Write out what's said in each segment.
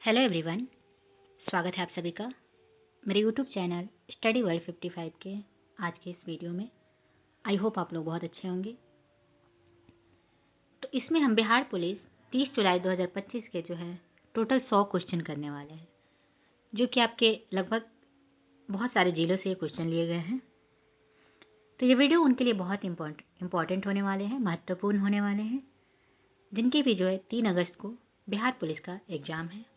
Hello everyone, स्वागत है आप सभी का मेरे यूट्यूब चैनल स्टडी वर्ल्ड 55 के आज के इस वीडियो में। आई होप आप लोग बहुत अच्छे होंगे। तो इसमें हम बिहार पुलिस 30 जुलाई 2025 के जो है टोटल 100 क्वेश्चन करने वाले हैं, जो कि आपके लगभग बहुत सारे जिलों से ये क्वेश्चन लिए गए हैं। तो ये वीडियो उनके लिए बहुत इम्पॉर्टेंट होने वाले हैं, महत्वपूर्ण होने वाले हैं, जिनके भी जो है 3 अगस्त को बिहार पुलिस का एग्ज़ाम है।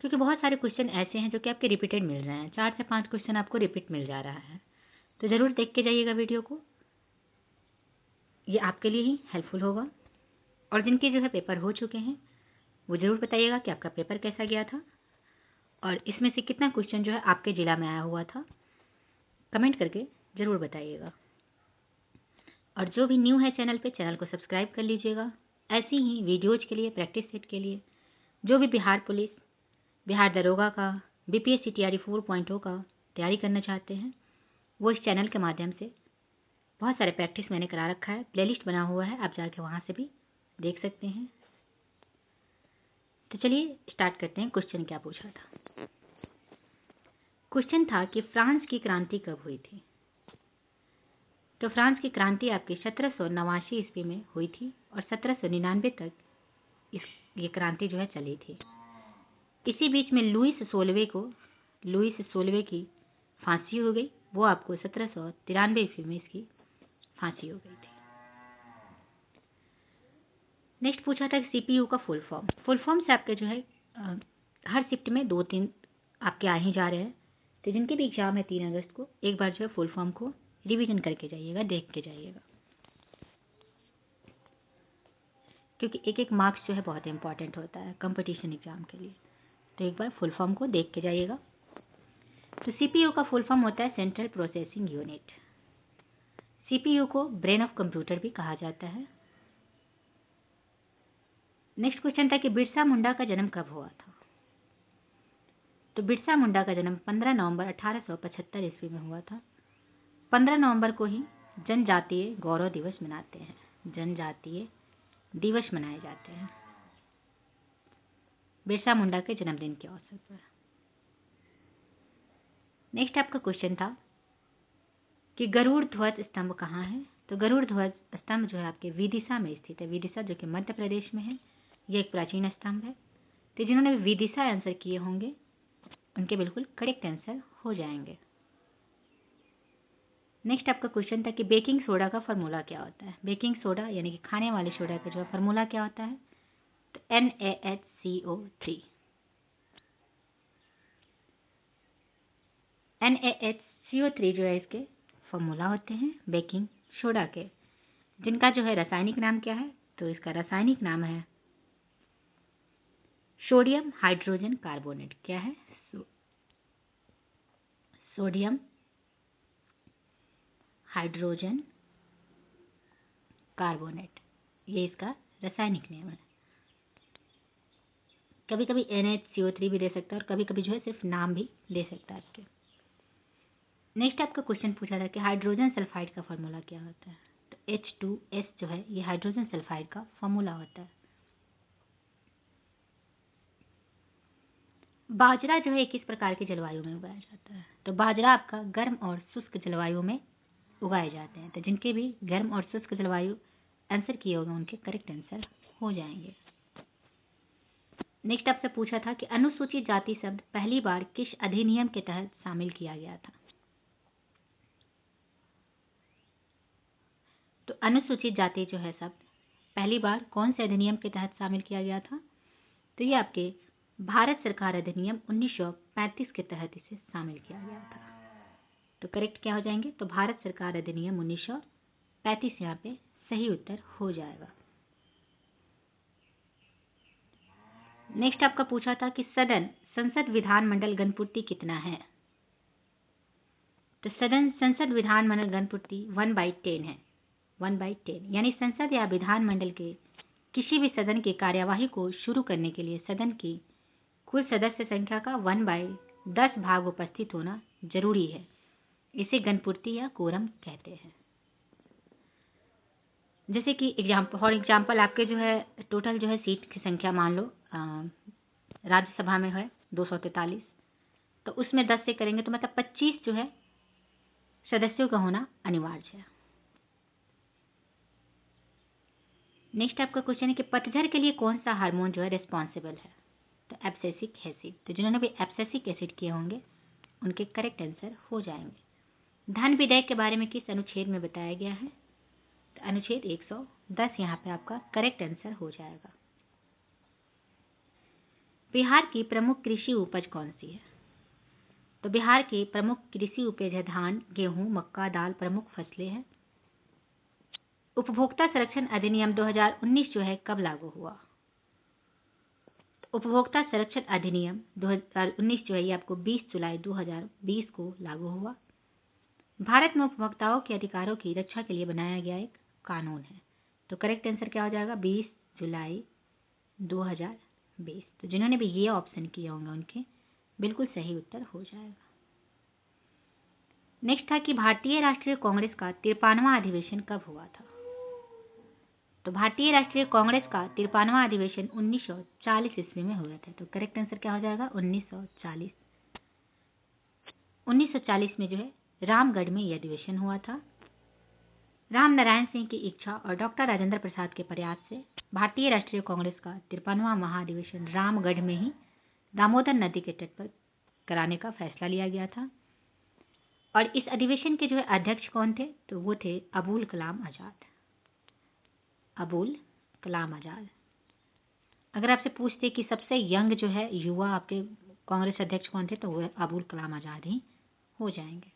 क्योंकि बहुत सारे क्वेश्चन ऐसे हैं जो कि आपके रिपीटेड मिल रहे हैं, 4 से 5 क्वेश्चन आपको रिपीट मिल जा रहा है। तो ज़रूर देख के जाइएगा वीडियो को, ये आपके लिए ही हेल्पफुल होगा। और जिनके जो है पेपर हो चुके हैं वो ज़रूर बताइएगा कि आपका पेपर कैसा गया था और इसमें से कितना क्वेश्चन जो है आपके ज़िला में आया हुआ था, कमेंट करके ज़रूर बताइएगा। और जो भी न्यू है चैनल पे, चैनल को सब्सक्राइब कर लीजिएगा। ऐसी ही वीडियोज़ के लिए, प्रैक्टिस सेट के लिए, जो भी बिहार पुलिस, बिहार दरोगा का, BPSC TRE 4.0 का तैयारी करना चाहते हैं, वो इस चैनल के माध्यम से बहुत सारे प्रैक्टिस मैंने करा रखा है, प्लेलिस्ट बना हुआ है, आप जाके वहाँ से भी देख सकते हैं। तो चलिए स्टार्ट करते हैं। क्वेश्चन क्या पूछा था? क्वेश्चन था कि फ्रांस की क्रांति कब हुई थी? तो फ्रांस की क्रांति आपकी 1789 ईस्वी में हुई थी और 1799 तक ये क्रांति जो है चली थी। इसी बीच में लुईस 16वें की फांसी हो गई। वो आपको 1793 ईस्वी में इसकी फांसी हो गई थी। नेक्स्ट पूछा था CPU का फुल फॉर्म से आपके जो है हर शिफ्ट में 2-3 आपके आ ही जा रहे हैं। तो जिनके भी एग्जाम है 3 अगस्त को, एक बार जो है फुल फॉर्म को रिवीजन करके जाइएगा, देख के जाइएगा, क्योंकि एक एक मार्क्स जो है बहुत इंपॉर्टेंट होता है कंपटीशन एग्जाम के लिए। तो एक बार फुल फॉर्म को देख के जाइएगा। तो CPU का फुल फॉर्म होता है सेंट्रल प्रोसेसिंग यूनिट। CPU को ब्रेन ऑफ कंप्यूटर भी कहा जाता है। नेक्स्ट क्वेश्चन था कि बिरसा मुंडा का जन्म कब हुआ था? तो बिरसा मुंडा का जन्म 15 नवंबर 1875 ईस्वी में हुआ था। 15 नवंबर को ही जनजातीय गौरव दिवस मनाते हैं, जनजातीय दिवस मनाए जाते हैं बिरसा मुंडा के जन्मदिन के अवसर पर। नेक्स्ट आपका क्वेश्चन था कि गरुड़ ध्वज स्तंभ कहाँ है? तो गरुड़ ध्वज स्तंभ जो है आपके विदिशा में स्थित है। विदिशा जो कि मध्य प्रदेश में है, ये एक प्राचीन स्तंभ है। तो जिन्होंने विदिशा आंसर किए होंगे उनके बिल्कुल करेक्ट आंसर हो जाएंगे। नेक्स्ट आपका क्वेश्चन था कि बेकिंग सोडा का फार्मूला क्या होता है? बेकिंग सोडा यानी कि खाने वाले सोडा का जो फार्मूला क्या होता है? तो NaHCO3। NaHCO3 जो है इसके फार्मूला होते हैं बेकिंग सोडा के, जिनका जो है रासायनिक नाम क्या है? तो इसका रासायनिक नाम है सोडियम हाइड्रोजन कार्बोनेट। क्या है? सोडियम हाइड्रोजन कार्बोनेट, ये इसका रासायनिक नाम है। कभी कभी NaHCO3 भी दे सकता है और कभी कभी जो है सिर्फ नाम भी दे सकता है आपके। नेक्स्ट आपका क्वेश्चन पूछा था कि हाइड्रोजन सल्फाइड का फार्मूला क्या होता है? तो H2S जो है ये हाइड्रोजन सल्फाइड का फार्मूला होता है। बाजरा जो है किस प्रकार की जलवायु में उगाया जाता है? तो बाजरा आपका गर्म और शुष्क जलवायु में उगाए जाते हैं। तो जिनके भी गर्म और शुष्क जलवायु आंसर किए होंगे उनके करेक्ट आंसर हो जाएंगे। नेक्स्ट आपसे पूछा था कि अनुसूचित जाति शब्द पहली बार किस अधिनियम के तहत शामिल किया गया था? तो अनुसूचित जाति जो है शब्द पहली बार कौन से अधिनियम के तहत शामिल किया गया था? तो ये आपके भारत सरकार अधिनियम 1935 के तहत इसे शामिल किया गया था। तो करेक्ट क्या हो जाएंगे? तो भारत सरकार अधिनियम 1935 यहाँ पे सही उत्तर हो जाएगा। नेक्स्ट आपका पूछा था कि संसद विधानमंडल गणपूर्ति कितना है? तो संसद विधानमंडल गणपूर्ति 1/10 है। 1/10 यानी संसद या विधानमंडल के किसी भी सदन की कार्यवाही को शुरू करने के लिए सदन की कुल सदस्य संख्या का 1/10 भाग उपस्थित होना जरूरी है। इसे गणपूर्ति या कोरम कहते हैं। जैसे कि फॉर एग्जाम्पल आपके जो है टोटल जो है सीट की संख्या मान लो राज्यसभा में है 243, तो उसमें 10 से करेंगे तो मतलब 25 जो है सदस्यों का होना अनिवार्य है। नेक्स्ट आपका क्वेश्चन है कि पतझड़ के लिए कौन सा हार्मोन जो है रिस्पॉन्सिबल है? तो एब्सिसिक एसिड। तो जिन्होंने भी एब्सिसिक एसिड किए होंगे उनके करेक्ट आंसर हो जाएंगे। धन विधेयक के बारे में किस अनुच्छेद में बताया गया है? तो अनुच्छेद 110 यहाँ पे आपका करेक्ट आंसर हो जाएगा। बिहार की प्रमुख कृषि उपज कौन सी है? तो बिहार की प्रमुख कृषि उपज है धान, गेहूं, मक्का, दाल प्रमुख फसलें हैं। उपभोक्ता संरक्षण अधिनियम 2019 जो है कब लागू हुआ? उपभोक्ता संरक्षण अधिनियम 2019 जो है ये आपको 20 जुलाई 2020 को लागू हुआ। भारत में उपभोक्ताओं के अधिकारों की रक्षा के लिए बनाया गया एक कानून है। तो करेक्ट आंसर क्या हो जाएगा? 20 जुलाई 2020। तो जिन्होंने भी ये ऑप्शन किए होंगे उनके बिल्कुल सही उत्तर हो जाएगा। नेक्स्ट था कि भारतीय राष्ट्रीय कांग्रेस का 53वां अधिवेशन कब हुआ था? तो भारतीय राष्ट्रीय कांग्रेस का 53वां अधिवेशन 1940 ईस्वी में हुआ था। तो करेक्ट आंसर क्या हो जाएगा? 1940। 1940 में जो है रामगढ़ में यह अधिवेशन हुआ था। राम नारायण सिंह की इच्छा और डॉक्टर राजेंद्र प्रसाद के प्रयास से भारतीय राष्ट्रीय कांग्रेस का 53वां महाधिवेशन रामगढ़ में ही दामोदर नदी के तट पर कराने का फैसला लिया गया था। और इस अधिवेशन के जो है अध्यक्ष कौन थे? तो वो थे अबुल कलाम आजाद। अबुल कलाम आजाद। अगर आपसे पूछते कि सबसे यंग जो है युवा आपके कांग्रेस अध्यक्ष कौन थे, तो वो अबुल कलाम आजाद ही हो जाएंगे।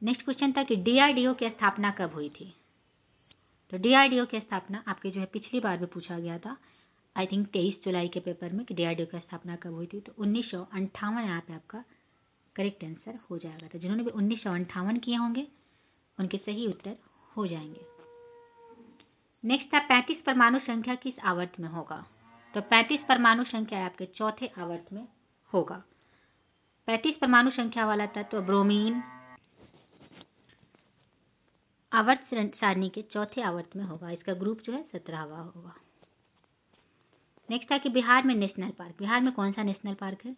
नेक्स्ट क्वेश्चन था कि डीआरडीओ की स्थापना कब हुई थी? तो डीआरडीओ की स्थापना आपके जो है पिछली बार भी पूछा गया था, आई थिंक 23 जुलाई के पेपर में, कि डीआरडीओ की स्थापना कब हुई थी। तो 1958 यहाँ पे आपका करेक्ट आंसर हो जाएगा। तो जिन्होंने भी 1958 किए होंगे उनके सही उत्तर हो जाएंगे। नेक्स्ट था 35 परमाणु संख्या किस आवर्त में होगा? तो 35 परमाणु संख्या आपके चौथे आवर्त में होगा। 35 परमाणु संख्या वाला तत्व ब्रोमीन आवर्त सारणी के चौथे आवर्त में होगा। इसका ग्रुप जो है 17वां होगा। नेक्स्ट है कि बिहार में नेशनल पार्क। बिहार में कौन सा नेशनल पार्क है?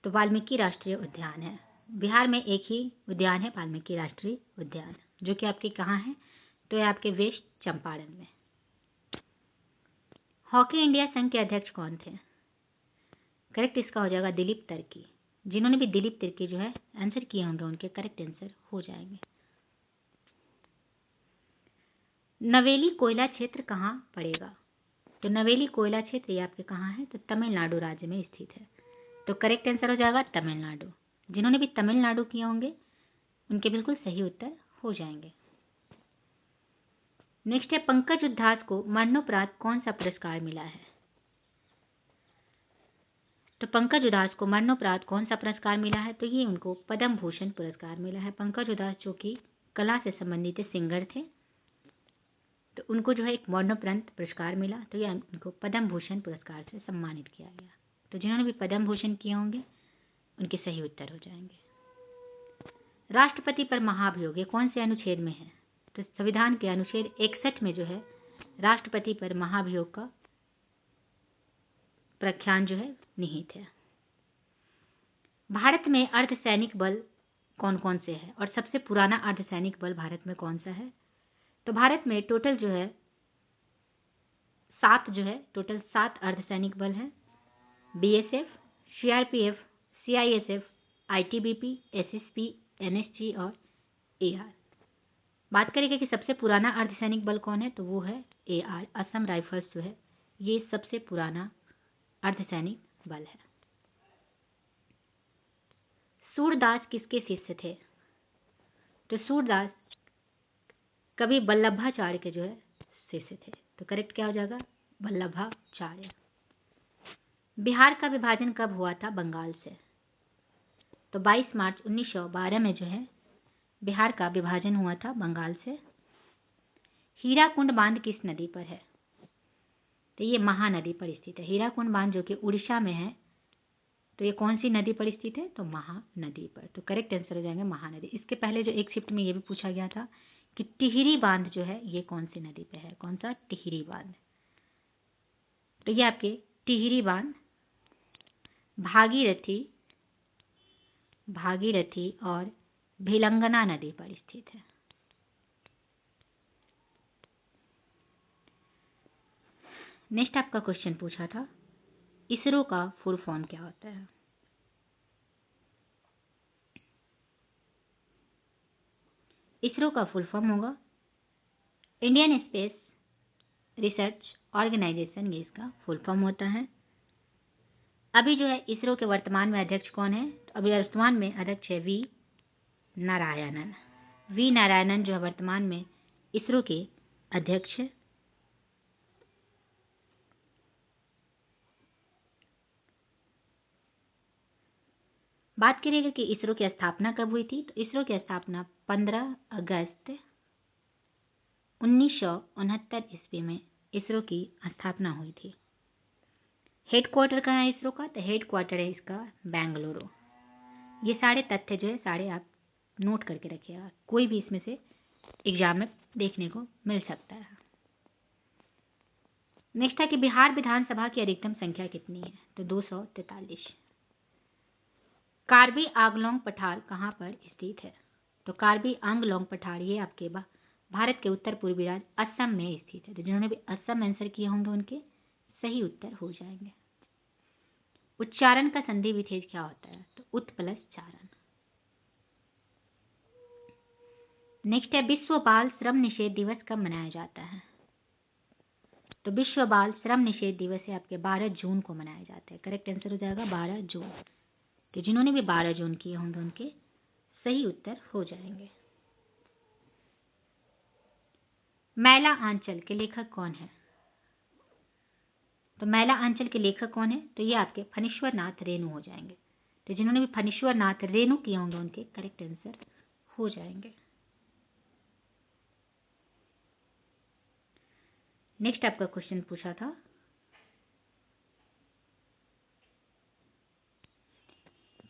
तो वाल्मीकि राष्ट्रीय उद्यान है। बिहार में एक ही उद्यान है वाल्मीकि राष्ट्रीय उद्यान, जो कि आपके कहाँ है? तो ये आपके वेस्ट चंपारण में। हॉकी इंडिया संघ के अध्यक्ष कौन थे? करेक्ट इसका हो जाएगा दिलीप तिर्की। जिन्होंने भी दिलीप तिर्की जो है आंसर किए होंगे उनके करेक्ट आंसर हो जाएंगे। नवेली कोयला क्षेत्र कहाँ पड़ेगा? तो नवेली कोयला क्षेत्र ये आपके कहाँ है? तो तमिलनाडु राज्य में स्थित है। तो करेक्ट आंसर हो जाएगा तमिलनाडु। जिन्होंने भी तमिलनाडु किए होंगे उनके बिल्कुल सही उत्तर हो जाएंगे। नेक्स्ट है पंकज उधास को मरणोपरांत कौन सा पुरस्कार मिला है? तो पंकज उधास को मरणोपरांत कौन सा पुरस्कार मिला है? तो ये उनको पद्म भूषण पुरस्कार मिला है। पंकज उधास जो कि कला से संबंधित सिंगर थे, तो उनको जो है एक मरणोपरांत पुरस्कार मिला, तो यह उनको पद्म भूषण पुरस्कार से सम्मानित किया गया। तो जिन्होंने भी पद्म भूषण किए होंगे उनके सही उत्तर हो जाएंगे। राष्ट्रपति पर महाभियोग ये कौन से अनुच्छेद में है? तो संविधान के अनुच्छेद 61 में जो है राष्ट्रपति पर महाभियोग का प्रख्यान जो है निहित है। भारत में अर्धसैनिक बल कौन कौन से हैं और सबसे पुराना अर्धसैनिक बल भारत में कौन सा है? तो भारत में टोटल जो है टोटल 7 अर्धसैनिक बल है। BSF, CRPF, CISF, ITBP, SSP, NSG और एआर। बात करेंगे कि सबसे पुराना अर्धसैनिक बल कौन है, तो वो है एआर, असम राइफल्स जो है ये सबसे पुराना अर्धसैनिक बल है। सूरदास किसके शिष्य थे? तो सूरदास कवि वल्लभाचार्य के जो है शिष्य थे। तो करेक्ट क्या हो जाएगा? वल्लभाचार्य। बिहार का विभाजन कब हुआ था बंगाल से? तो 22 मार्च 1912 में जो है बिहार का विभाजन हुआ था बंगाल से। हीराकुंड बांध किस नदी पर है? तो ये महानदी पर स्थित है। हीराकुंड बांध जो कि उड़ीसा में है, तो ये कौन सी नदी पर स्थित है? तो महानदी पर। तो करेक्ट आंसर हो जाएंगे महानदी। इसके पहले जो एक शिफ्ट में ये भी पूछा गया था कि टिहरी बांध जो है ये कौन सी नदी पे है? कौन सा? टिहरी बांध। तो ये आपके टिहरी बांध, भागीरथी और भिलंगना नदी पर स्थित है। नेक्स्ट आपका क्वेश्चन पूछा था इसरो का फुल फॉर्म क्या होता है। इसरो का फुल फॉर्म होगा इंडियन स्पेस रिसर्च ऑर्गेनाइजेशन, ये इसका फुल फॉर्म होता है। अभी जो है इसरो के वर्तमान में अध्यक्ष कौन है, तो अभी वर्तमान में अध्यक्ष है वी नारायणन। वी नारायणन जो है वर्तमान में इसरो के अध्यक्ष है। बात करेंगे कि इसरो की स्थापना कब हुई थी, तो इसरो की स्थापना 15 अगस्त 1969 ईस्वी में इसरो की स्थापना हुई थी। हेडक्वार्टर कहाँ है इसरो का, तो हेडक्वार्टर है इसका बेंगलुरु। ये सारे तथ्य जो है सारे आप नोट करके रखिएगा, कोई भी इसमें से एग्जाम में देखने को मिल सकता है। नेक्स्ट है कि बिहार विधानसभा की अधिकतम संख्या कितनी है, तो 243। कार्बी आंगलोंग पठार कहाँ पर स्थित है, तो कार्बी आंगलोंग पठार ये आपके भारत के उत्तर पूर्वी राज्य असम में स्थित है। तो जिन्होंने भी असम आंसर किए होंगे उनके सही उत्तर हो जाएंगे। उच्चारण का संधि विच्छेद क्या होता है, तो उत प्लस चारण। नेक्स्ट है विश्व बाल श्रम निषेध दिवस कब मनाया जाता है, तो विश्व बाल श्रम निषेध दिवस है आपके 12 जून को मनाया जाता है। करेक्ट आंसर हो जाएगा 12 जून। कि जिन्होंने भी 12 जून किए होंगे उनके सही उत्तर हो जाएंगे। मैला आंचल के लेखक कौन है, तो मैला आंचल के लेखक कौन है, तो ये आपके फणीश्वर नाथ रेणु हो जाएंगे। तो जिन्होंने भी फणीश्वर नाथ रेणु किए होंगे उनके करेक्ट आंसर हो जाएंगे। नेक्स्ट आपका क्वेश्चन पूछा था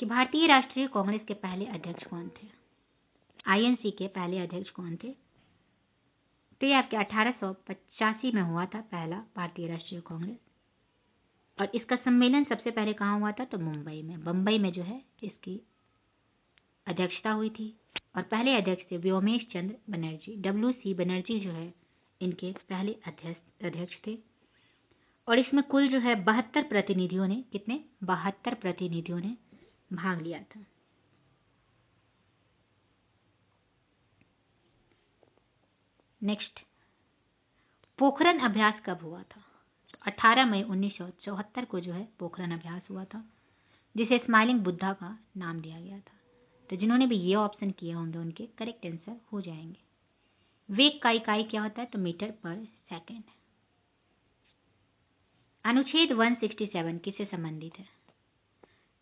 कि भारतीय राष्ट्रीय कांग्रेस के पहले अध्यक्ष कौन थे, आईएनसी के पहले अध्यक्ष कौन थे, तो ये आपके 1885 में हुआ था पहला भारतीय राष्ट्रीय कांग्रेस। और इसका सम्मेलन सबसे पहले कहाँ हुआ था, तो मुंबई में, बम्बई में जो है इसकी अध्यक्षता हुई थी। और पहले अध्यक्ष थे व्योमेश चंद्र बनर्जी, WC बनर्जी जो है इनके पहले अध्यक्ष थे। और इसमें कुल जो है 72 प्रतिनिधियों ने, कितने 72 प्रतिनिधियों ने भाग लिया था। नेक्स्ट, पोखरण अभ्यास कब हुआ था, तो 18 मई 1974 को जो है पोखरण अभ्यास हुआ था, जिसे स्माइलिंग बुद्धा का नाम दिया गया था। तो जिन्होंने भी ये ऑप्शन किए होंगे उनके करेक्ट आंसर हो जाएंगे। वेग का इकाई क्या होता है, तो मीटर पर सेकेंड। अनुच्छेद 167 किससे संबंधित है,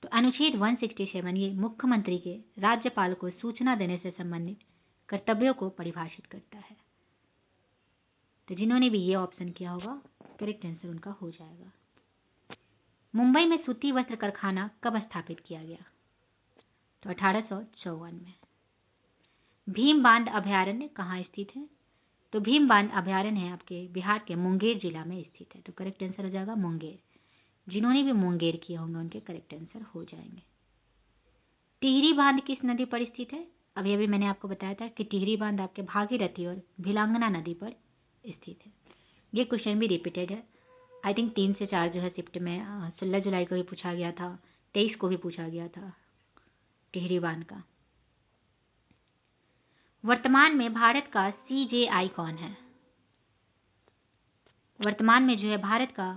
तो अनुच्छेद 167 ये मुख्यमंत्री के राज्यपाल को सूचना देने से संबंधित कर्तव्यों को परिभाषित करता है। तो जिन्होंने भी ये ऑप्शन किया होगा करेक्ट आंसर उनका हो जाएगा। मुंबई में सूती वस्त्र कारखाना कब स्थापित किया गया, तो 1854 में। भीम बांध अभयारण्य कहाँ स्थित है, तो भीम बांध अभयारण्य है आपके बिहार के मुंगेर जिला में स्थित है। तो करेक्ट आंसर हो जाएगा मुंगेर। जिन्होंने भी मुंगेर किए होंगे उनके करेक्ट आंसर हो जाएंगे। टिहरी बांध किस नदी पर स्थित है, अभी अभी मैंने आपको बताया था कि टिहरी बांध आपके भागीरथी और भिलांगना नदी पर स्थित है। ये क्वेश्चन भी रिपीटेड है, आई थिंक 3 से 4 जो है शिफ्ट में 16 जुलाई को भी पूछा गया था, 23 को भी पूछा गया था टिहरी बांध का। वर्तमान में भारत का CJI कौन है, वर्तमान में जो है भारत का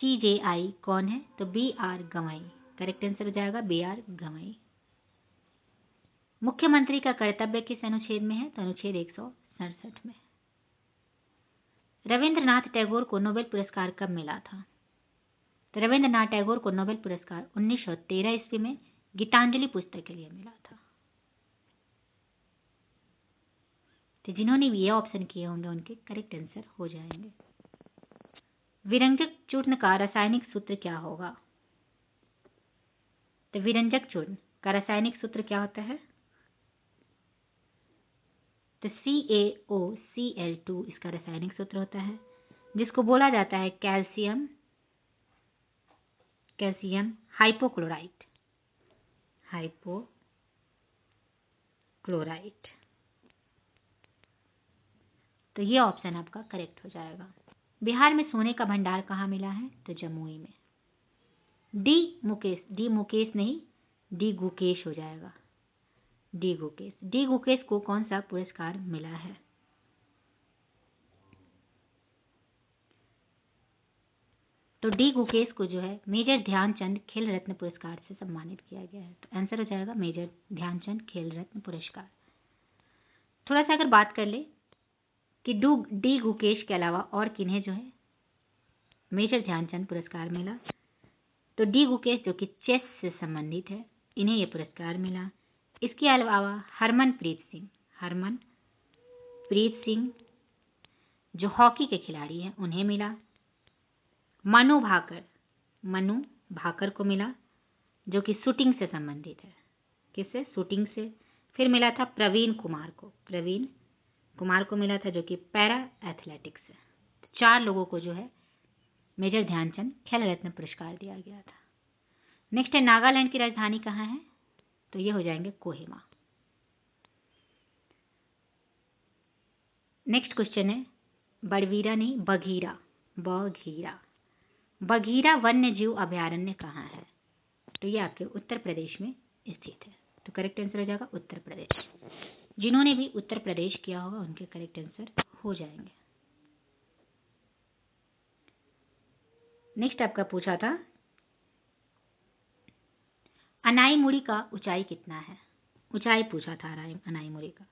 CJI कौन है, तो BR गवई। करेक्ट आंसर हो जाएगा BR गवई। मुख्यमंत्री का कर्तव्य किस अनुच्छेद में है, तो अनुच्छेद 167 में। रविंद्रनाथ टैगोर को नोबेल पुरस्कार कब मिला था, तो रविंद्रनाथ टैगोर को नोबेल पुरस्कार 1913 ईस्वी में गीतांजलि पुस्तक के लिए मिला था। तो जिन्होंने ये ऑप्शन किए होंगे उनके करेक्ट आंसर हो जाएंगे। विरंजक चूर्ण का रासायनिक सूत्र क्या होगा, तो विरंजक चूर्ण का रासायनिक सूत्र क्या होता है, तो CaOCl2 इसका रासायनिक सूत्र होता है, जिसको बोला जाता है कैल्शियम कैल्शियम हाइपोक्लोराइट, हाइपोक्लोराइट। तो ये ऑप्शन आपका करेक्ट हो जाएगा। बिहार में सोने का भंडार कहाँ मिला है? तो जमुई में। डी मुकेश नहीं, डी गुकेश हो जाएगा। डी गुकेश को कौन सा पुरस्कार मिला है? तो डी गुकेश को जो है मेजर ध्यानचंद खेल रत्न पुरस्कार से सम्मानित किया गया है। तो आंसर हो जाएगा मेजर ध्यानचंद खेल रत्न पुरस्कार। थोड़ा सा अगर बात कर ले कि डी गुकेश के अलावा और किन्हें जो है मेजर ध्यानचंद पुरस्कार मिला, तो डी गुकेश जो कि चेस से संबंधित है, इन्हें यह पुरस्कार मिला। इसके अलावा हरमनप्रीत सिंह जो हॉकी के खिलाड़ी हैं, उन्हें मिला। मनु भाकर को मिला, जो कि शूटिंग से संबंधित है। किससे? शूटिंग से। फिर मिला था प्रवीण कुमार को मिला था, जो कि पैरा एथलेटिक्स से। 4 लोगों को जो है मेजर ध्यानचंद खेल रत्न पुरस्कार दिया गया था। नेक्स्ट है नागालैंड की राजधानी कहाँ है? तो ये हो जाएंगे कोहिमा। नेक्स्ट क्वेश्चन है बघीरा वन्य जीव अभयारण्य कहाँ है? तो ये आपके उत्तर प्रदेश में स्थित है। तो करेक्ट आंसर हो जाएगा उत्तर प्रदेश। जिन्होंने भी उत्तर प्रदेश किया होगा उनके करेक्ट आंसर हो जाएंगे। नेक्स्ट आपका पूछा था अनाईमुड़ी का ऊंचाई कितना है? ऊंचाई पूछा था अनाईमुड़ी का।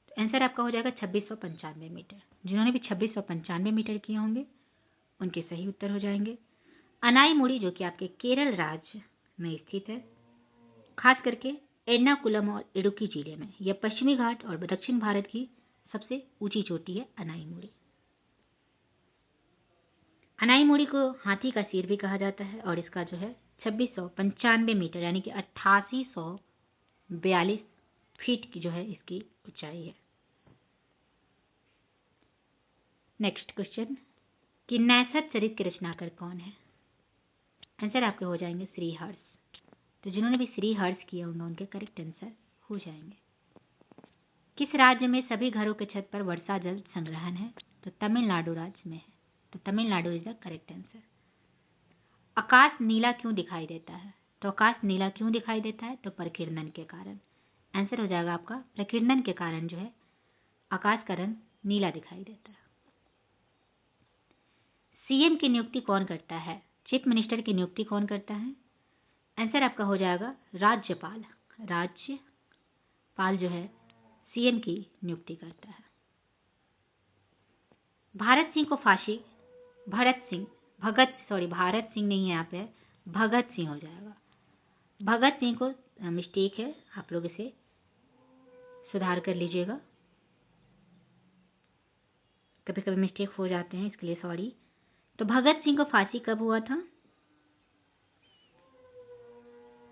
तो आंसर आपका हो जाएगा 2695 मीटर। जिन्होंने भी 2695 मीटर किए होंगे उनके सही उत्तर हो जाएंगे। अनाईमुड़ी जो कि आपके केरल राज्य में स्थित है, खास करके एर्नाकुलम और इडुक्की जिले में। यह पश्चिमी घाट और दक्षिण भारत की सबसे ऊंची चोटी है अनाईमुड़ी। अनाईमुड़ी को हाथी का सिर भी कहा जाता है और इसका जो है 2695 मीटर यानी कि 8842 फीट की जो है इसकी ऊंचाई है। नेक्स्ट क्वेश्चन कि नैसर चरित के रचनाकार कौन है? आंसर आपके हो जाएंगे श्रीहर्ष। तो जिन्होंने भी श्रीहर्ष किया होंगे उनके करेक्ट आंसर हो जाएंगे। किस राज्य में सभी घरों के छत पर वर्षा जल संग्रहण है? तो तमिलनाडु राज्य में है। तो Tamil Nadu is the correct answer. आकाश नीला क्यों दिखाई देता है? तो आकाश नीला क्यों दिखाई देता है? तो प्रकीर्णन के कारण। आंसर हो जाएगा आपका प्रकीर्णन के कारण जो है आकाश का रंग नीला दिखाई देता है। सीएम की नियुक्ति कौन करता है? चीफ मिनिस्टर की नियुक्ति कौन करता है? आंसर आपका हो जाएगा राज्यपाल। राज्यपाल जो है सीएम की नियुक्ति करता है। भारत सिंह नहीं है यहाँ पे, भगत सिंह हो जाएगा। भगत सिंह को मिस्टेक है, आप लोग इसे सुधार कर लीजिएगा। कभी कभी मिस्टेक हो जाते हैं, इसके लिए सॉरी। तो भगत सिंह को फांसी कब हुआ था?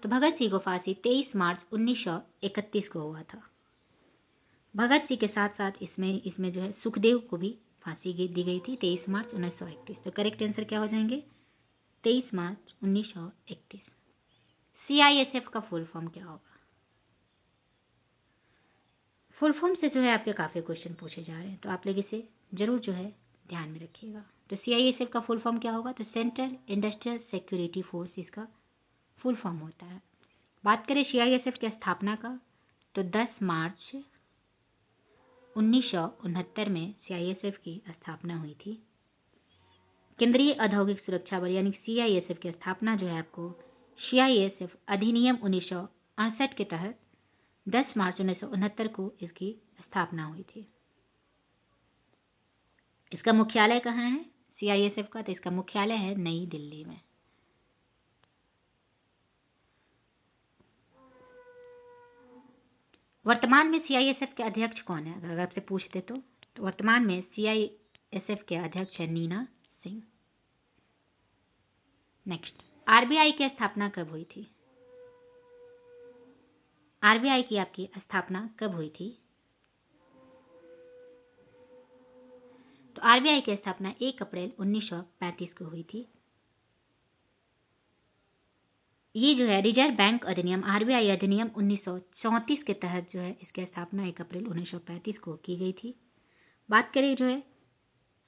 तो भगत सिंह को फांसी 23 मार्च 1931 को हुआ था। भगत सिंह के साथ साथ इसमें जो है सुखदेव को भी फांसी दी गई थी 23 मार्च 1931। तो करेक्ट आंसर क्या हो जाएंगे? 23 मार्च 1931। सीआईएसएफ का फुल फॉर्म क्या होगा? फुल फॉर्म से जो है आपके काफी क्वेश्चन पूछे जा रहे हैं, तो आप लोग इसे जरूर जो है ध्यान में रखिएगा। तो सीआईएसएफ का फुल फॉर्म क्या होगा? तो सेंट्रल इंडस्ट्रियल सिक्योरिटी फोर्स इसका फुल फॉर्म होता है। बात करें सीआईएसएफ की स्थापना का, तो 10 मार्च 1969 में सीआईएसएफ की स्थापना हुई थी। केंद्रीय औद्योगिक सुरक्षा बल यानी सीआईएसएफ की स्थापना जो है आपको सीआईएसएफ अधिनियम 1968 के तहत 10 मार्च 1969 को इसकी स्थापना हुई थी। इसका मुख्यालय कहाँ है सीआईएसएफ का? तो इसका मुख्यालय है नई दिल्ली में। वर्तमान में सीआईएसएफ के अध्यक्ष कौन है? अगर आपसे पूछते तो वर्तमान में सीआईएसएफ के अध्यक्ष है नीना सिंह। नेक्स्ट, आरबीआई की स्थापना कब हुई थी? आरबीआई की आपकी स्थापना कब हुई थी? तो आरबीआई की स्थापना 1 अप्रैल 1935 को हुई थी। ये जो है रिजर्व बैंक अधिनियम आरबीआई अधिनियम 1934 के तहत जो है इसकी स्थापना 1 अप्रैल 1935 को की गई थी। बात करें जो है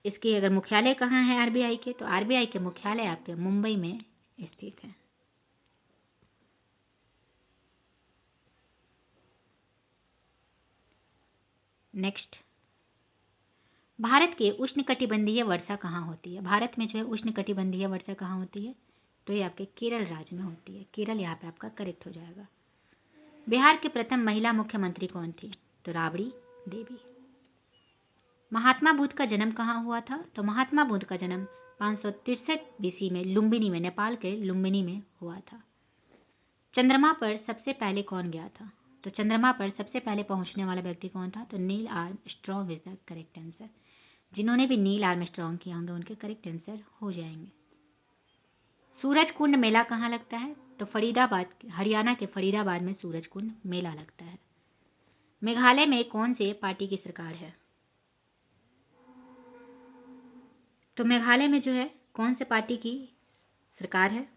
इसकी अगर मुख्यालय कहाँ है आरबीआई के, तो आरबीआई के मुख्यालय आपके मुंबई में स्थित है। नेक्स्ट, भारत के उष्णकटिबंधीय वर्षा कहाँ होती है? भारत में जो है उष्णकटिबंधीय वर्षा कहाँ होती है? तो ये आपके केरल राज्य में होती है। केरल यहाँ पे आपका करेक्ट हो जाएगा। बिहार के प्रथम महिला मुख्यमंत्री कौन थी? तो राबड़ी देवी। महात्मा बुद्ध का जन्म कहाँ हुआ था? तो महात्मा बुद्ध का जन्म 563 बीसी में लुम्बिनी में, नेपाल के लुम्बिनी में हुआ था। चंद्रमा पर सबसे पहले कौन गया था? तो चंद्रमा पर सबसे पहले पहुंचने वाला व्यक्ति कौन था? तो Neil Armstrong is the correct answer. जिन्होंने भी नील आर्मस्ट्रॉन्ग किया होंगे उनके करेक्ट आंसर हो जाएंगे। सूरज कुंड मेला कहाँ लगता है? तो फरीदाबाद, हरियाणा के फरीदाबाद में सूरज कुंड मेला लगता है। मेघालय में कौन से पार्टी की सरकार है? तो मेघालय में जो है कौन से पार्टी की सरकार है?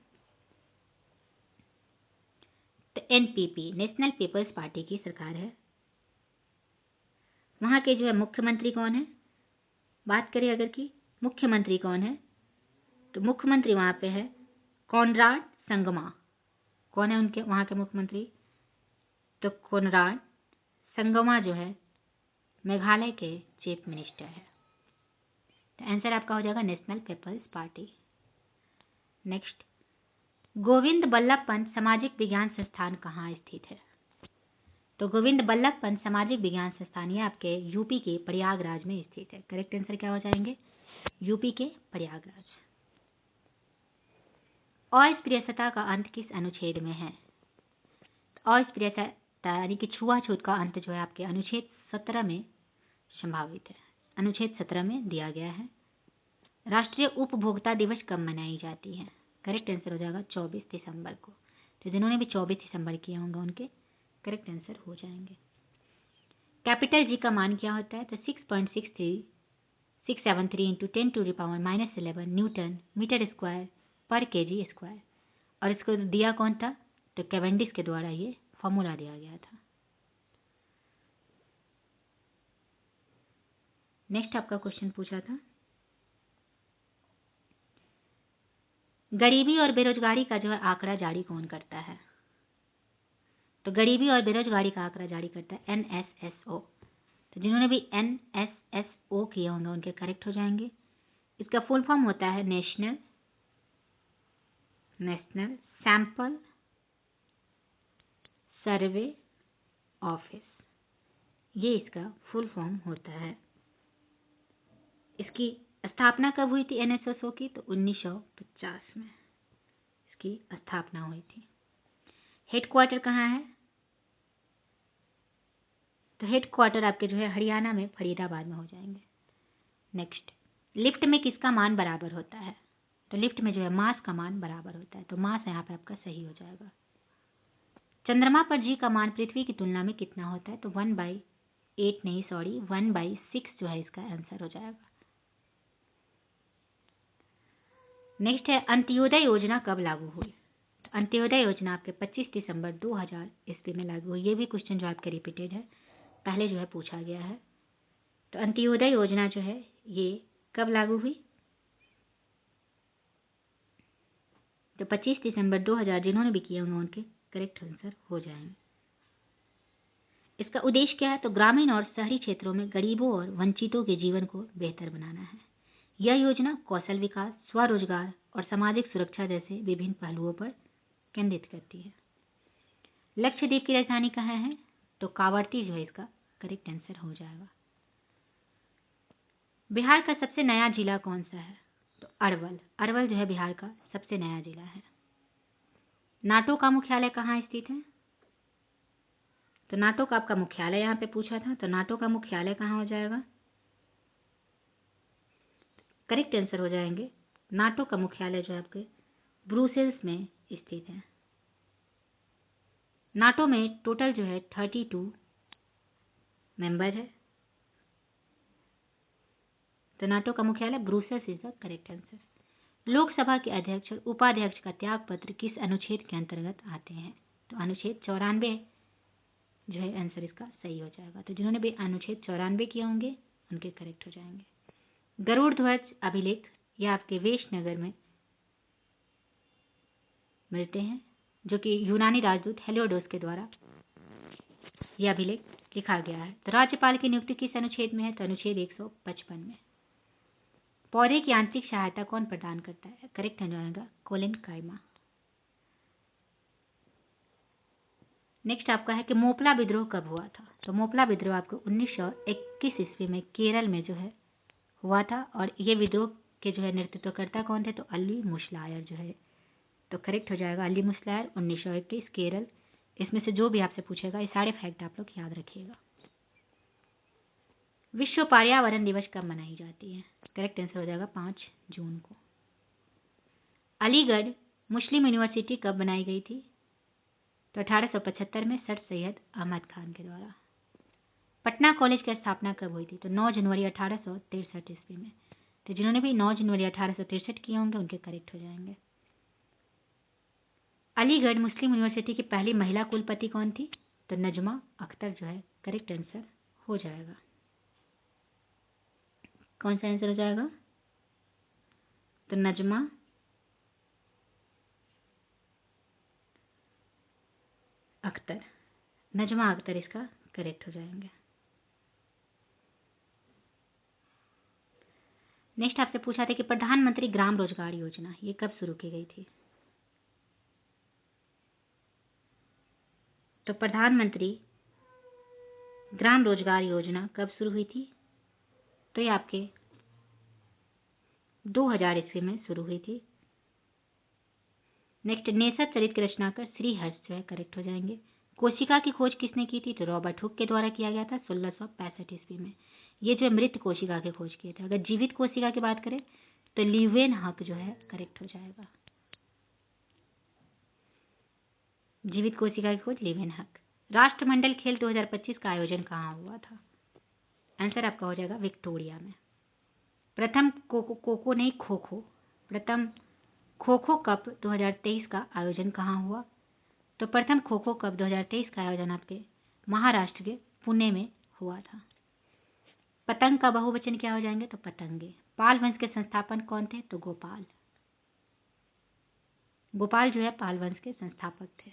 तो एनपीपी, नेशनल पीपल्स पार्टी की सरकार है। वहां के जो है मुख्यमंत्री कौन है? बात करें अगर की मुख्यमंत्री कौन है, तो मुख्यमंत्री वहां पे है कॉनराड संगमा। कौन है उनके वहां के मुख्यमंत्री? तो कॉनराड संगमा जो है मेघालय के चीफ मिनिस्टर है। तो आंसर आपका हो जाएगा नेशनल पीपल्स पार्टी। नेक्स्ट, गोविंद बल्लभ पंत सामाजिक विज्ञान संस्थान कहाँ स्थित है? तो गोविंद बल्लभ पंत सामाजिक विज्ञान संस्थान ये आपके यूपी के प्रयागराज में स्थित है। करेक्ट आंसर क्या हो जाएंगे? यूपी के प्रयागराज। अस्पृश्यता का अंत किस अनुच्छेद में है? अस्पृश्यता यानी कि छुआछूत का अंत जो है आपके अनुच्छेद 17 में संभावित है। अनुच्छेद 17 में दिया गया है। राष्ट्रीय उपभोक्ता दिवस कब मनाई जाती है? करेक्ट आंसर हो जाएगा 24 दिसंबर को। तो जिन्होंने भी 24 दिसंबर किया होंगे उनके करेक्ट आंसर हो जाएंगे। कैपिटल जी का मान क्या होता है? तो 6.63673 इंटू 10⁻⁻11 न्यूटन मीटर स्क्वायर पर केजी स्क्वायर। और इसको दिया कौन था? तो कैवेंडिश के द्वारा ये फॉर्मूला दिया गया था। नेक्स्ट आपका क्वेश्चन पूछा था गरीबी और बेरोजगारी का जो है आंकड़ा जारी कौन करता है? तो गरीबी और बेरोजगारी का आंकड़ा जारी करता है एनएसएसओ। तो जिन्होंने भी एनएसएसओ किए होंगे उनके करेक्ट हो जाएंगे। इसका फुल फॉर्म होता है नेशनल सैंपल सर्वे ऑफिस। ये इसका फुल फॉर्म होता है। इसकी स्थापना कब हुई थी एनएसएसओ की? तो 1950 में इसकी स्थापना हुई थी। हेडक्वार्टर कहाँ है? तो हेडक्वार्टर आपके जो है हरियाणा में फरीदाबाद में हो जाएंगे। नेक्स्ट, लिफ्ट में किसका मान बराबर होता है? तो लिफ्ट में जो है मास का मान बराबर होता है। तो मास यहाँ पे आपका सही हो जाएगा। चंद्रमा पर जी का मान पृथ्वी की तुलना में कितना होता है? तो 1/8 नहीं, सॉरी 1/6 जो है इसका आंसर हो जाएगा। नेक्स्ट है अंत्योदय योजना कब लागू हुई? तो अंत्योदय योजना आपके 25 दिसंबर 2000 ईस्वी में लागू हुई। ये भी क्वेश्चन जो आपके रिपीटेड है, पहले जो है पूछा गया है। तो अंत्योदय योजना जो है ये कब लागू हुई? तो 25 दिसंबर 2000 जिन्होंने भी किए होंगे उनके करेक्ट आंसर हो जाएंगे। इसका उद्देश्य क्या है? तो ग्रामीण और शहरी क्षेत्रों में गरीबों और वंचितों के जीवन को बेहतर बनाना है। यह योजना कौशल विकास, स्वरोजगार और सामाजिक सुरक्षा जैसे विभिन्न पहलुओं पर केंद्रित करती है। लक्षद्वीप की राजधानी कहाँ है? तो कावरती जो है इसका करेक्ट आंसर हो जाएगा। बिहार का सबसे नया जिला कौन सा है? तो अरवल। अरवल जो है बिहार का सबसे नया जिला है। नाटो का मुख्यालय कहाँ स्थित है? तो नाटो का आपका मुख्यालय यहाँ पे पूछा था। तो नाटो का मुख्यालय कहाँ हो जाएगा? करेक्ट आंसर हो जाएंगे नाटो का मुख्यालय जो है आपके ब्रुसेल्स में स्थित है। नाटो में टोटल जो है 32 मेंबर है। तो नाटो का मुख्यालय Brussels is the correct answer. Lok Sabha के अध्यक्ष और उपाध्यक्ष का त्याग पत्र किस अनुच्छेद के अंतर्गत आते हैं? तो अनुच्छेद 94 जो है आंसर इसका सही हो जाएगा। तो जिन्होंने भी अनुच्छेद 94 किए होंगे उनके करेक्ट हो जाएंगे। गरुड़ ध्वज अभिलेख यह आपके वेशनगर में मिलते हैं, जो कि यूनानी राजदूत हेलियोडोस के द्वारा यह अभिलेख लिखा गया है। तो राज्यपाल की नियुक्ति किस अनुच्छेद में है? तो अनुच्छेद 155 में। पौधे की आंतरिक सहायता कौन प्रदान करता है? करेक्ट हो जाएगा कोलिन काइमा। नेक्स्ट आपका है कि मोपला विद्रोह कब हुआ था? तो मोपला विद्रोह आपको 1921 ईस्वी में केरल में जो है हुआ था, और ये विद्रोह के जो है नेतृत्वकर्ता कौन थे? तो अली मुस्लायर जो है। तो करेक्ट हो जाएगा अली मुस्लायर, 1921 केरल। इसमें से जो भी आपसे पूछेगा ये सारे फैक्ट आप लोग याद रखिएगा। विश्व पर्यावरण दिवस कब मनाई जाती है? करेक्ट आंसर हो जाएगा 5 जून को। अलीगढ़ मुस्लिम यूनिवर्सिटी कब बनाई गई थी? तो 1875 में सर सैयद अहमद खान के द्वारा। पटना कॉलेज की स्थापना कब हुई थी? तो 9 जनवरी 1863 ईस्वी में। तो जिन्होंने भी 9 जनवरी 1863 किए होंगे उनके करेक्ट हो जाएंगे। अलीगढ़ मुस्लिम यूनिवर्सिटी की पहली महिला कुलपति कौन थी? तो नजमा अख्तर जो है करेक्ट आंसर हो जाएगा। कौन सा आंसर हो जाएगा? तो नजमा अख्तर। नजमा अख्तर इसका करेक्ट हो जाएंगे। नेक्स्ट आपसे पूछा था कि प्रधानमंत्री ग्राम रोजगार योजना ये कब शुरू की गई थी? तो प्रधानमंत्री ग्राम रोजगार योजना कब शुरू हुई थी? तो ये आपके 2000 ईस्वी में शुरू हुई थी। नेक्स्ट नेसर चरित्र की रचनाकार श्रीहर्ष जो है करेक्ट हो जाएंगे। कोशिका की खोज किसने की थी? तो रॉबर्ट हुक के द्वारा किया गया था 1665 ईस्वी में। ये जो मृत कोशिका की खोज किए थे। अगर जीवित कोशिका की बात करें तो ल्यूवेनहॉक जो है करेक्ट हो जाएगा। जीवित कोशिका की खोज ल्यूवेनहॉक। राष्ट्रमंडल खेल 2025 का आयोजन कहाँ हुआ था? आंसर आपका हो जाएगा विक्टोरिया में। प्रथम कोको नहीं खो खो, प्रथम खो खो कप 2023 का आयोजन कहाँ हुआ? तो प्रथम खो खो कप 2023 का आयोजन आपके महाराष्ट्र के पुणे में हुआ था। पतंग का बहुवचन क्या हो जाएंगे? तो पतंगे। पाल वंश के संस्थापक कौन थे? तो गोपाल। गोपाल जो है पाल वंश के संस्थापक थे।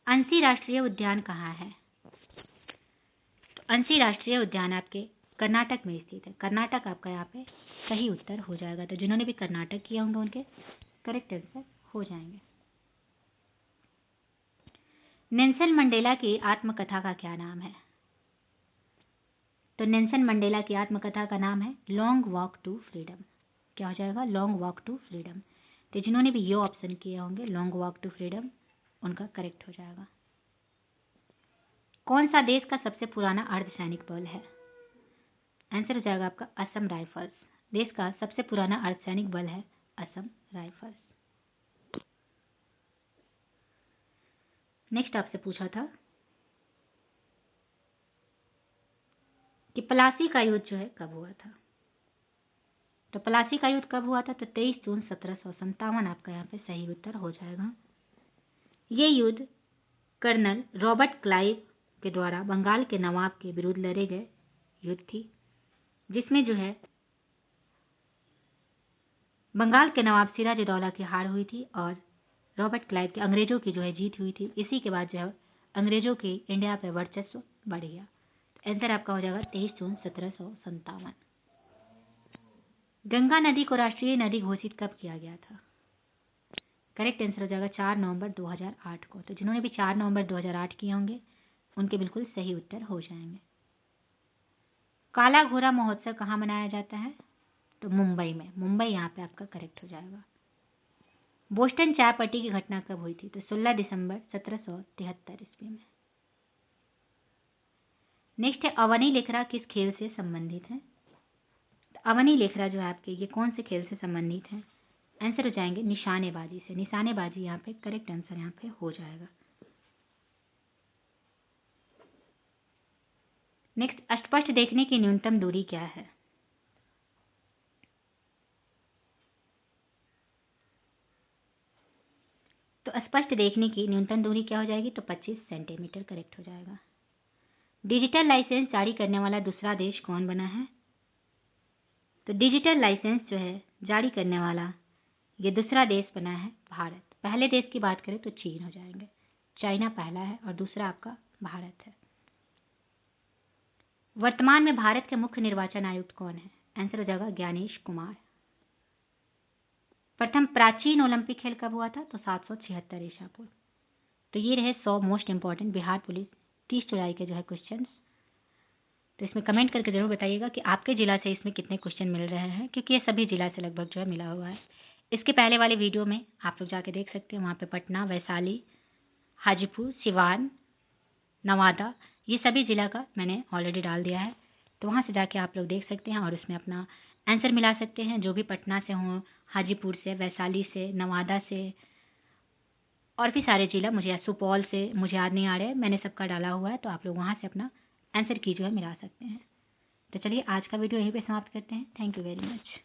अंसी राष्ट्रीय उद्यान कहाँ है? तो अंसी राष्ट्रीय उद्यान आपके कर्नाटक में स्थित है। कर्नाटक आपका यहाँ पे सही उत्तर हो जाएगा। तो जिन्होंने भी कर्नाटक किया होंगे उनके करेक्ट आंसर हो जाएंगे। नेल्सन मंडेला की आत्मकथा का क्या नाम है? तो नेल्सन मंडेला की आत्मकथा का नाम है लॉन्ग वॉक टू फ्रीडम। क्या हो जाएगा? Long walk to freedom. तो जिन्होंने भी ये ऑप्शन किए होंगे लॉन्ग वॉक टू फ्रीडम उनका करेक्ट हो जाएगा। कौन सा देश का सबसे पुराना अर्धसैनिक बल है? आंसर हो जाएगा आपका असम राइफल्स। देश का सबसे पुराना अर्धसैनिक बल है असम राइफल्स। नेक्स्ट आपसे पूछा था कि प्लासी का युद्ध जो है कब हुआ था? तो प्लासी का युद्ध कब हुआ था? तो 23 जून 1757 आपका यहाँ पे सही उत्तर हो जाएगा। ये युद्ध कर्नल रॉबर्ट क्लाइव के द्वारा बंगाल के नवाब के विरुद्ध लड़े गए युद्ध थी, जिसमें जो है बंगाल के नवाब सिराजुद्दौला की हार हुई थी और रॉबर्ट क्लाइव के अंग्रेजों की जो है जीत हुई थी। इसी के बाद जो है अंग्रेजों की इंडिया पर वर्चस्व बढ़ गया। आंसर आपका हो जाएगा 23 जून 1757। गंगा नदी को राष्ट्रीय नदी घोषित कब किया गया था? करेक्ट आंसर हो जाएगा 4 नवंबर 2008 को। तो जिन्होंने भी 4 नवंबर 2008 किए होंगे उनके बिल्कुल सही उत्तर हो जाएंगे। काला घोड़ा महोत्सव कहाँ मनाया जाता है? तो मुंबई में। मुंबई यहाँ पे आपका करेक्ट हो जाएगा। बोस्टन चाय पट्टी की घटना कब हुई थी? तो 16 दिसंबर 1773 ईस्वी में। नेक्स्ट है अवनी लेखरा किस खेल से संबंधित है? तो अवनी लेखरा जो है आपके ये कौन से खेल से संबंधित है? आंसर हो जाएंगे निशानेबाजी से। निशानेबाजी यहाँ पे करेक्ट आंसर यहाँ पे हो जाएगा। नेक्स्ट अस्पष्ट देखने की न्यूनतम दूरी क्या है? तो स्पष्ट देखने की न्यूनतम दूरी क्या हो जाएगी? तो 25 सेंटीमीटर करेक्ट हो जाएगा। डिजिटल लाइसेंस जारी करने वाला दूसरा देश कौन बना है? तो डिजिटल लाइसेंस जो है जारी करने वाला ये दूसरा देश बना है भारत। पहले देश की बात करें तो चीन हो जाएंगे, चाइना पहला है और दूसरा आपका भारत है। वर्तमान में भारत के मुख्य निर्वाचन आयुक्त कौन है? आंसर हो जाएगा ज्ञानेश कुमार। प्रथम प्राचीन ओलंपिक खेल कब हुआ था? तो 776 ईसा पूर्व। तो ये रहे 100 मोस्ट इंपॉर्टेंट बिहार पुलिस 30 जुलाई के जो है क्वेश्चंस। तो इसमें कमेंट करके जरूर बताइएगा कि आपके जिला से इसमें कितने क्वेश्चन मिल रहे हैं, क्योंकि ये सभी जिला से लगभग जो है मिला हुआ है। इसके पहले वाले वीडियो में आप लोग जाके देख सकते हैं, वहाँ पे पटना, वैशाली, हाजीपुर, सिवान, नवादा ये सभी जिला का मैंने ऑलरेडी डाल दिया है। तो वहाँ से जाके आप लोग देख सकते हैं और उसमें अपना आंसर मिला सकते हैं। जो भी पटना से हों, हाजीपुर से, वैशाली से, नवादा से और भी सारे जिला, मुझे सुपौल से मुझे याद नहीं आ रहे हैं, मैंने सबका डाला हुआ है। तो आप लोग वहाँ से अपना आंसर की जो है मिला सकते हैं। तो चलिए आज का वीडियो यहीं पे समाप्त करते हैं। Thank you very much.